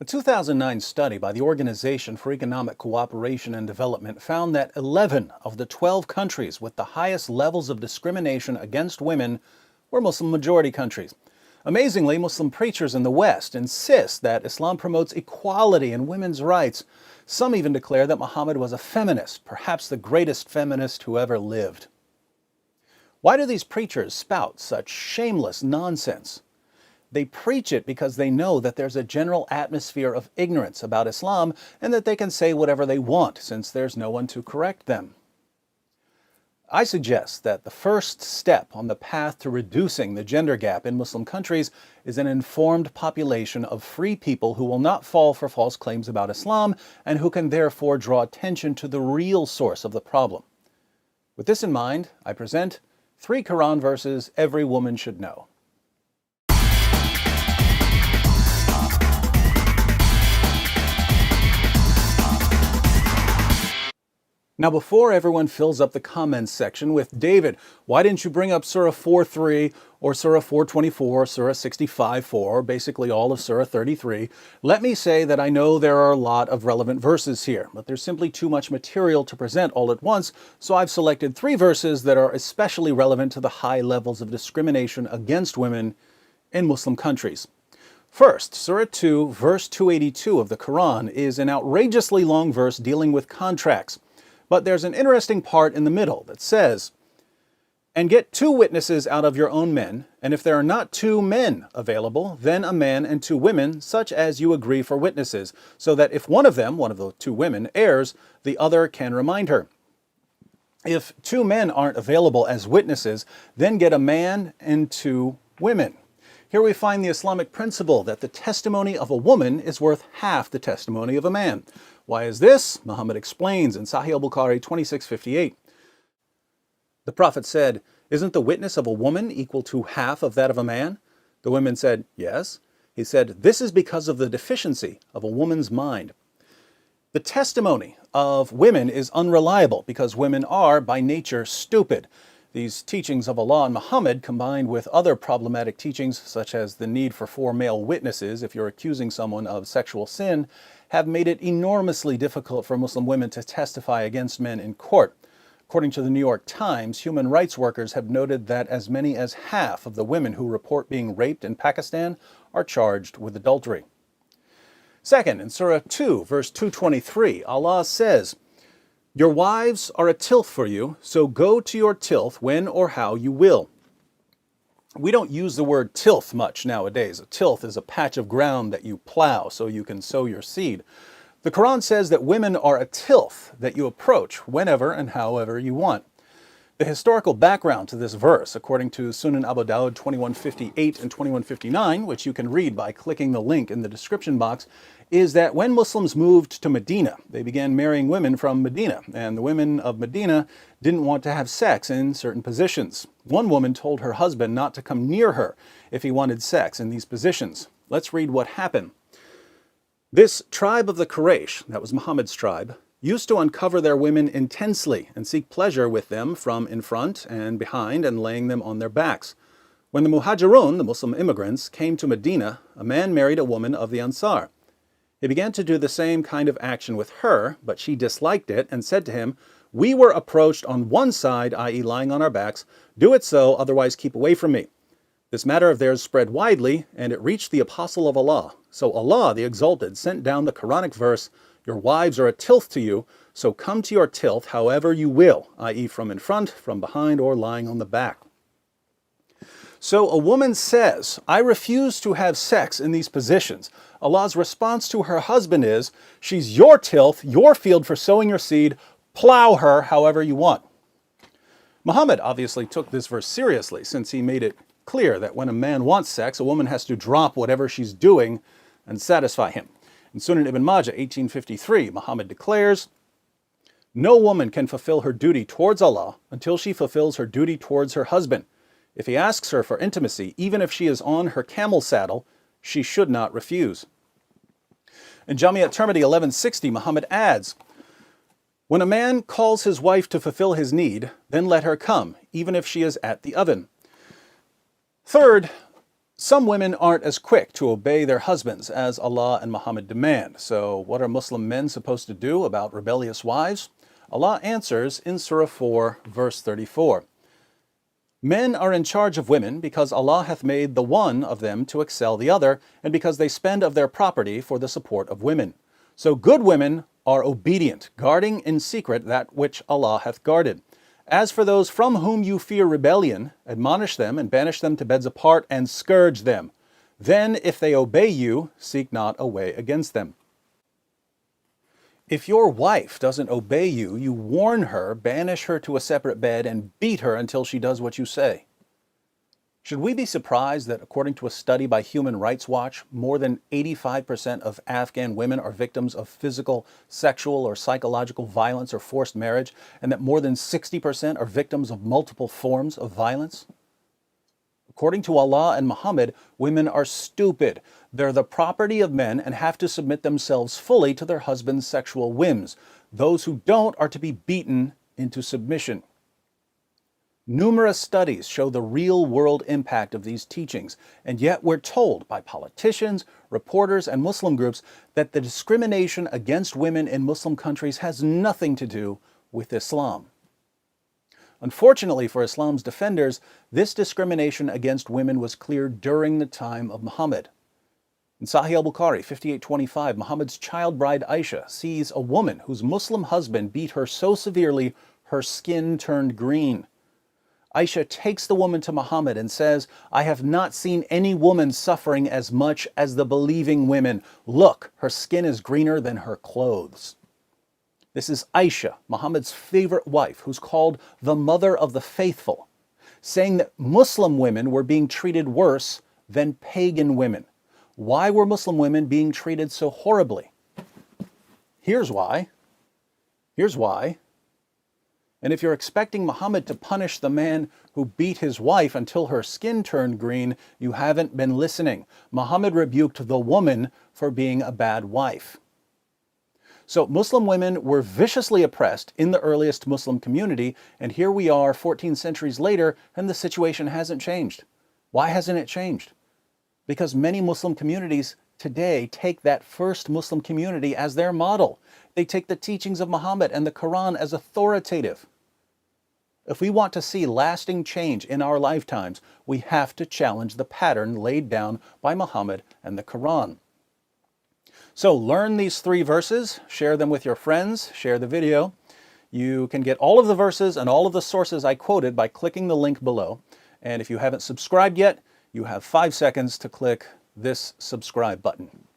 A 2009 study by the Organization for Economic Cooperation and Development found that 11 of the 12 countries with the highest levels of discrimination against women were Muslim-majority countries. Amazingly, Muslim preachers in the West insist that Islam promotes equality and women's rights. Some even declare that Muhammad was a feminist, perhaps the greatest feminist who ever lived. Why do these preachers spout such shameless nonsense? They preach it because they know that there's a general atmosphere of ignorance about Islam and that they can say whatever they want since there's no one to correct them. I suggest that the first step on the path to reducing the gender gap in Muslim countries is an informed population of free people who will not fall for false claims about Islam and who can therefore draw attention to the real source of the problem. With this in mind, I present 3 Quran verses every woman should know. Now, before everyone fills up the comments section with, David, why didn't you bring up Surah 4:3 or Surah 4:24, Surah 65:4, basically all of Surah 33, let me say that I know there are a lot of relevant verses here, but there's simply too much material to present all at once, so I've selected 3 verses that are especially relevant to the high levels of discrimination against women in Muslim countries. First, Surah 2, verse 282 of the Quran is an outrageously long verse dealing with contracts. But there's an interesting part in the middle that says, "And get 2 witnesses out of your own men, and if there are not 2 men available, then a man and 2 women, such as you agree for witnesses, so that if one of them, one of the 2 women, errs, the other can remind her. If 2 men aren't available as witnesses, then get a man and 2 women." Here we find the Islamic principle that the testimony of a woman is worth half the testimony of a man. Why is this? Muhammad explains in Sahih al-Bukhari 2658. The Prophet said, "Isn't the witness of a woman equal to half of that of a man?" The women said, "Yes." He said, "This is because of the deficiency of a woman's mind." The testimony of women is unreliable because women are, by nature, stupid. These teachings of Allah and Muhammad, combined with other problematic teachings, such as the need for 4 male witnesses if you're accusing someone of sexual sin, have made it enormously difficult for Muslim women to testify against men in court. According to the New York Times, human rights workers have noted that as many as half of the women who report being raped in Pakistan are charged with adultery. Second, in Surah 2, verse 223, Allah says, "Your wives are a tilth for you, so go to your tilth when or how you will." We don't use the word tilth much nowadays. A tilth is a patch of ground that you plow so you can sow your seed. The Quran says that women are a tilth that you approach whenever and however you want. The historical background to this verse, according to Sunan Abu Dawud 2158 and 2159, which you can read by clicking the link in the description box, is that when Muslims moved to Medina, they began marrying women from Medina, and the women of Medina didn't want to have sex in certain positions. One woman told her husband not to come near her if he wanted sex in these positions. Let's read what happened. This tribe of the Quraysh, that was Muhammad's tribe, used to uncover their women intensely and seek pleasure with them from in front and behind and laying them on their backs. When the Muhajirun, the Muslim immigrants, came to Medina, a man married a woman of the Ansar. He began to do the same kind of action with her, but she disliked it and said to him, "We were approached on one side, i.e. lying on our backs. Do it so, otherwise keep away from me." This matter of theirs spread widely, and it reached the Apostle of Allah. So Allah, the Exalted, sent down the Quranic verse, "Your wives are a tilth to you, so come to your tilth however you will," i.e. from in front, from behind, or lying on the back. So a woman says, "I refuse to have sex in these positions." Allah's response to her husband is, "She's your tilth, your field for sowing your seed, plow her however you want." Muhammad obviously took this verse seriously, since he made it clear that when a man wants sex, a woman has to drop whatever she's doing and satisfy him. In Sunan Ibn Majah 1853, Muhammad declares, "No woman can fulfill her duty towards Allah until she fulfills her duty towards her husband. If he asks her for intimacy, even if she is on her camel saddle, she should not refuse." In Jami at-Tirmidhi 1160, Muhammad adds, "When a man calls his wife to fulfill his need, then let her come, even if she is at the oven." Third, Some women aren't as quick to obey their husbands as Allah and Muhammad demand. So what are Muslim men supposed to do about rebellious wives? Allah answers in Surah 4, verse 34. Men are in charge of women because Allah hath made the one of them to excel the other, and because they spend of their property for the support of women. So good women are obedient, guarding in secret that which Allah hath guarded. As for those from whom you fear rebellion, admonish them and banish them to beds apart and scourge them. Then, if they obey you, seek not a way against them. If your wife doesn't obey you, you warn her, banish her to a separate bed, and beat her until she does what you say. Should we be surprised that, according to a study by Human Rights Watch, more than 85% of Afghan women are victims of physical, sexual, or psychological violence or forced marriage, and that more than 60% are victims of multiple forms of violence? According to Allah and Muhammad, women are stupid. They're the property of men and have to submit themselves fully to their husbands' sexual whims. Those who don't are to be beaten into submission. Numerous studies show the real-world impact of these teachings, and yet we're told by politicians, reporters, and Muslim groups that the discrimination against women in Muslim countries has nothing to do with Islam. Unfortunately for Islam's defenders, this discrimination against women was clear during the time of Muhammad. In Sahih al-Bukhari 5825, Muhammad's child bride Aisha sees a woman whose Muslim husband beat her so severely her skin turned green. Aisha takes the woman to Muhammad and says, "I have not seen any woman suffering as much as the believing women. Look, her skin is greener than her clothes." This is Aisha, Muhammad's favorite wife, who's called the mother of the faithful, saying that Muslim women were being treated worse than pagan women. Why were Muslim women being treated so horribly? Here's why. And if you're expecting Muhammad to punish the man who beat his wife until her skin turned green, you haven't been listening. Muhammad rebuked the woman for being a bad wife. So Muslim women were viciously oppressed in the earliest Muslim community, and here we are 14 centuries later, and the situation hasn't changed. Why hasn't it changed? Because many Muslim communities today take that first Muslim community as their model. They take the teachings of Muhammad and the Quran as authoritative. If we want to see lasting change in our lifetimes, we have to challenge the pattern laid down by Muhammad and the Quran. So learn these 3 verses, share them with your friends, share the video. You can get all of the verses and all of the sources I quoted by clicking the link below. And if you haven't subscribed yet, you have 5 seconds to click this subscribe button.